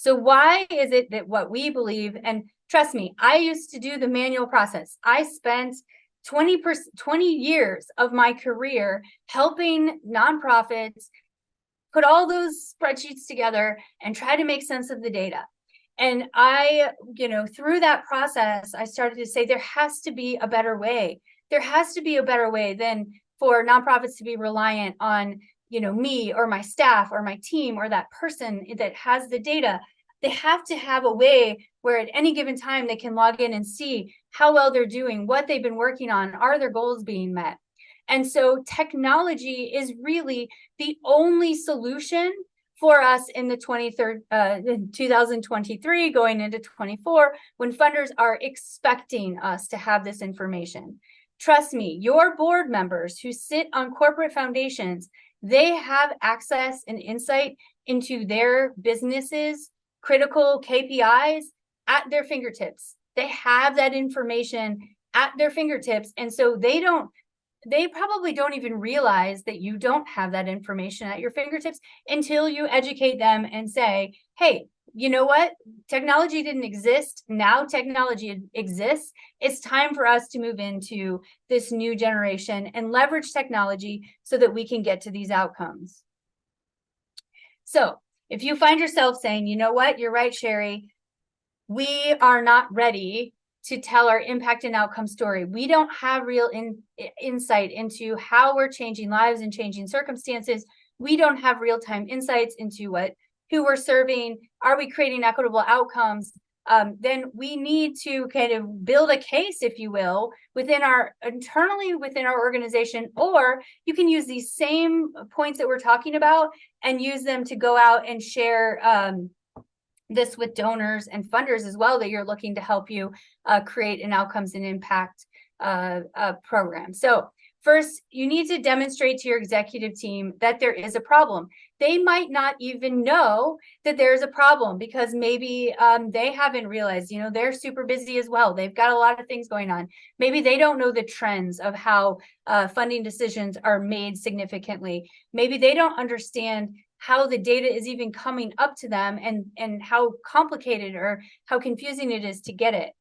So why is it that what we believe, and trust me, I used to do the manual process. I spent 20 years of my career helping nonprofits put all those spreadsheets together and try to make sense of the data. And through that process, I started to say there has to be a better way. There has to be a better way than for nonprofits to be reliant on, me or my staff or my team or that person that has the data. They have to have a way where at any given time they can log in and see how well they're doing, what they've been working on, are their goals being met? And so technology is really the only solution for us in the 2023 going into 24, when funders are expecting us to have this information. Trust me, your board members who sit on corporate foundations, they have access and insight into their businesses, critical KPIs at their fingertips. They have that information at their fingertips. And so they probably don't even realize that you don't have that information at your fingertips until you educate them and say, hey, you know what? Technology didn't exist. Now technology exists. It's time for us to move into this new generation and leverage technology so that we can get to these outcomes. So if you find yourself saying, you know what, you're right, Sherry, we are not ready to tell our impact and outcome story. We don't have real insight into how we're changing lives and changing circumstances. We don't have real-time insights into who we're serving. Are we creating equitable outcomes? Then we need to kind of build a case, if you will, internally within our organization, or you can use these same points that we're talking about and use them to go out and share this with donors and funders as well that you're looking to help you create an outcomes and impact program. So first, you need to demonstrate to your executive team that there is a problem. They might not even know that there's a problem because maybe they haven't realized, they're super busy as well. They've got a lot of things going on. Maybe they don't know the trends of how funding decisions are made significantly. Maybe they don't understand how the data is even coming up to them and how complicated or how confusing it is to get it.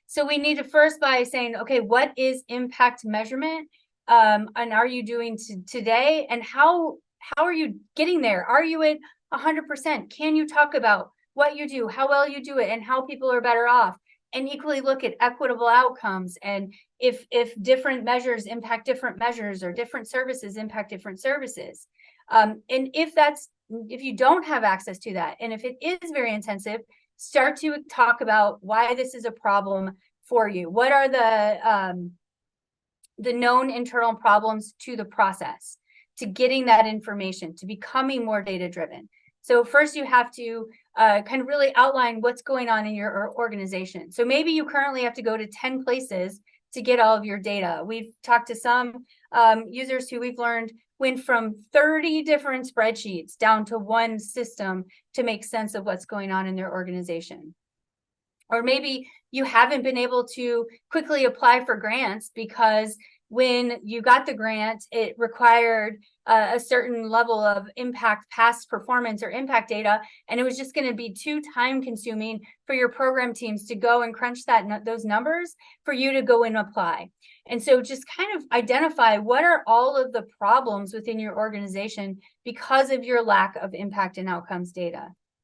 So we need to first by saying, okay, what is impact measurement? And are you doing today? And how are you getting there? Are you at 100%? Can you talk about what you do, how well you do it, and how people are better off? And equally look at equitable outcomes and if different measures impact different measures or different services impact different services. And if you don't have access to that, and if it is very intensive, start to talk about why this is a problem for you. What are the known internal problems to the process, to getting that information, to becoming more data driven? So first you have to kind of really outline what's going on in your organization. So maybe you currently have to go to 10 places to get all of your data. We've talked to some users who we've learned went from 30 different spreadsheets down to one system to make sense of what's going on in their organization. Or maybe you haven't been able to quickly apply for grants because when you got the grant, it required a certain level of impact, past performance or impact data, and it was just going to be too time consuming for your program teams to go and crunch those numbers for you to go and apply. And so just kind of identify what are all of the problems within your organization because of your lack of impact and outcomes data.